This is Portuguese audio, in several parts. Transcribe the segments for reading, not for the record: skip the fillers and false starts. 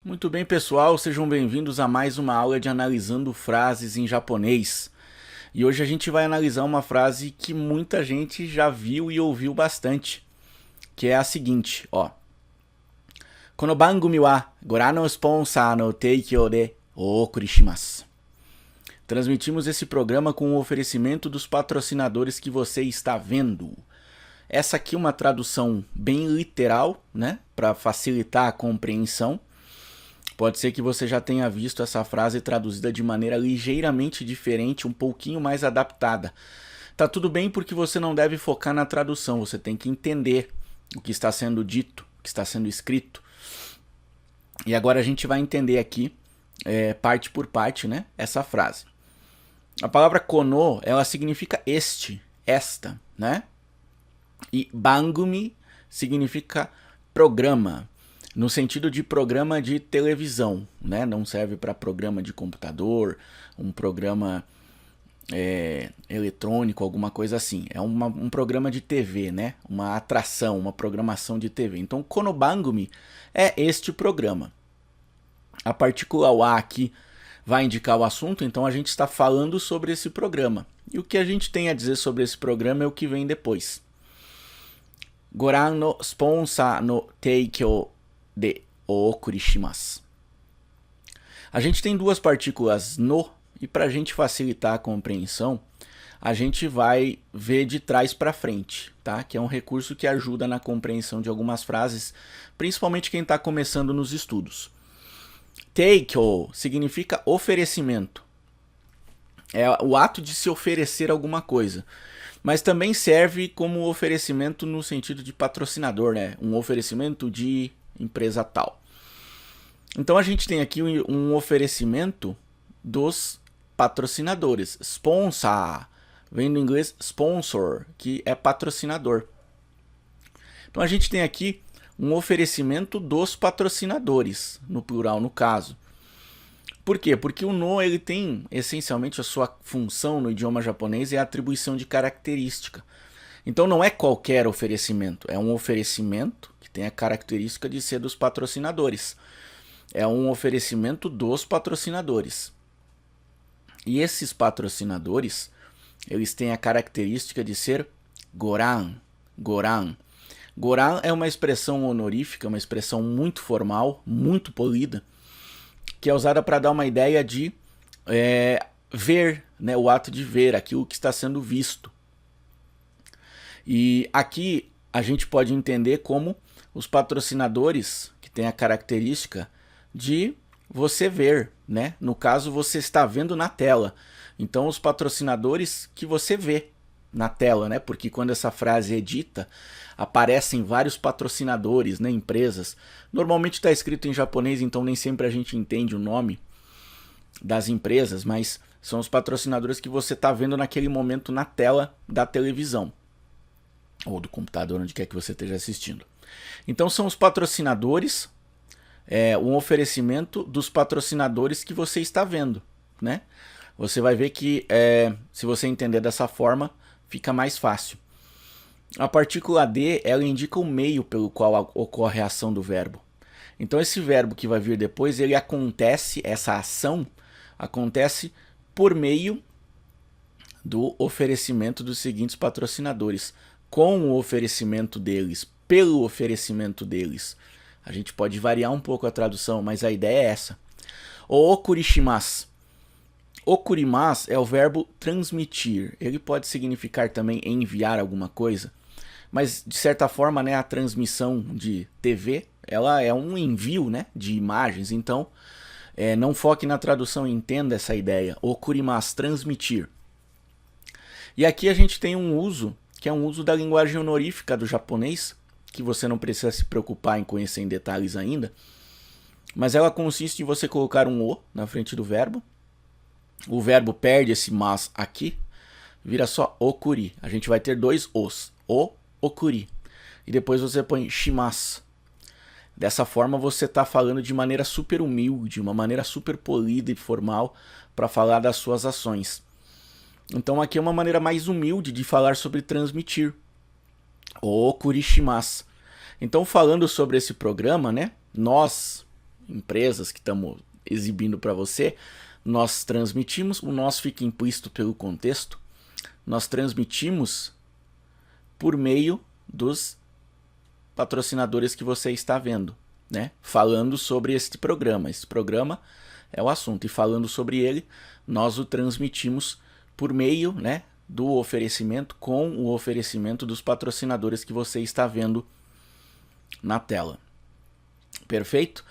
Muito bem, pessoal, sejam bem-vindos a mais uma aula de analisando frases em japonês. E hoje a gente vai analisar uma frase que muita gente já viu e ouviu bastante, que é a seguinte, ó. Kono bangumi wa goran no sponsor no teikyo de o okuri shimasu. Transmitimos esse programa com o oferecimento dos patrocinadores que você está vendo. Essa aqui é uma tradução bem literal, né, para facilitar a compreensão. Pode ser que você já tenha visto essa frase traduzida de maneira ligeiramente diferente, um pouquinho mais adaptada. Tá tudo bem porque você não deve focar na tradução, você tem que entender o que está sendo dito, o que está sendo escrito. E agora a gente vai entender aqui, parte por parte, né, essa frase. A palavra kono, ela significa este, esta, né? E bangumi significa programa, no sentido de programa de televisão, né? Não serve para programa de computador, um programa eletrônico, alguma coisa assim. É um programa de TV, né? Uma atração, uma programação de TV. Então, konobangumi é este programa. A partícula wa aqui vai indicar o assunto, então a gente está falando sobre esse programa. E o que a gente tem a dizer sobre esse programa é o que vem depois. Goran no sponsor no teikyo de o okuri shimasu. A gente tem duas partículas no, e para a gente facilitar a compreensão, a gente vai ver de trás para frente, tá? Que é um recurso que ajuda na compreensão de algumas frases, principalmente quem está começando nos estudos. Teikyo significa oferecimento. É o ato de se oferecer alguma coisa. Mas também serve como oferecimento no sentido de patrocinador, né? Um oferecimento de empresa tal. Então a gente tem aqui um oferecimento dos patrocinadores. Sponsor, vem do inglês sponsor, que é patrocinador. Então a gente tem aqui um oferecimento dos patrocinadores, no plural no caso. Por quê? Porque o no ele tem essencialmente a sua função no idioma japonês é a atribuição de característica. Então não é qualquer oferecimento, é um oferecimento que tem a característica de ser dos patrocinadores. É um oferecimento dos patrocinadores. E esses patrocinadores, eles têm a característica de ser goran, goran. Goran é uma expressão honorífica, uma expressão muito formal, muito polida, que é usada para dar uma ideia de ver, né, o ato de ver, aquilo que está sendo visto. E aqui a gente pode entender como os patrocinadores, que têm a característica de você ver, né? No caso, você está vendo na tela. Então, os patrocinadores que você vê na tela, né? Porque quando essa frase é dita, aparecem vários patrocinadores, né? Empresas. Normalmente está escrito em japonês, então nem sempre a gente entende o nome das empresas, mas são os patrocinadores que você está vendo naquele momento na tela da televisão ou do computador, onde quer que você esteja assistindo. Então são os patrocinadores, um oferecimento dos patrocinadores que você está vendo, né? Você vai ver que se você entender dessa forma, fica mais fácil. A partícula D, ela indica o meio pelo qual ocorre a ação do verbo. Então esse verbo que vai vir depois, ele acontece, essa ação acontece por meio do oferecimento dos seguintes patrocinadores. Com o oferecimento deles, pelo oferecimento deles. A gente pode variar um pouco a tradução, mas a ideia é essa. O okurishimasu. Okurimasu é o verbo transmitir. Ele pode significar também enviar alguma coisa, mas de certa forma, né, a transmissão de TV, ela é um envio, né, de imagens. Então, não foque na tradução, entenda essa ideia. Okurimasu, transmitir. E aqui a gente tem um uso, que é um uso da linguagem honorífica do japonês, que você não precisa se preocupar em conhecer em detalhes ainda, mas ela consiste em você colocar um o na frente do verbo. O verbo perde esse mas aqui, vira só okuri. A gente vai ter dois os, o, okuri. E depois você põe shimasu. Dessa forma você está falando de maneira super humilde, uma maneira super polida e formal para falar das suas ações. Então aqui é uma maneira mais humilde de falar sobre transmitir. O okurishimasu. Então falando sobre esse programa, né, nós, empresas que estamos exibindo para você, nós transmitimos, o nosso fica implícito pelo contexto, nós transmitimos por meio dos patrocinadores que você está vendo, né? Falando sobre este programa. Esse programa é o assunto, e falando sobre ele, nós o transmitimos por meio, né, do oferecimento, com o oferecimento dos patrocinadores que você está vendo na tela. Perfeito?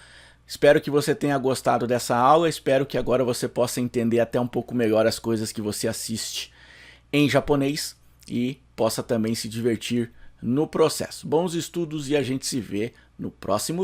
Espero que você tenha gostado dessa aula, espero que agora você possa entender até um pouco melhor as coisas que você assiste em japonês e possa também se divertir no processo. Bons estudos e a gente se vê no próximo vídeo.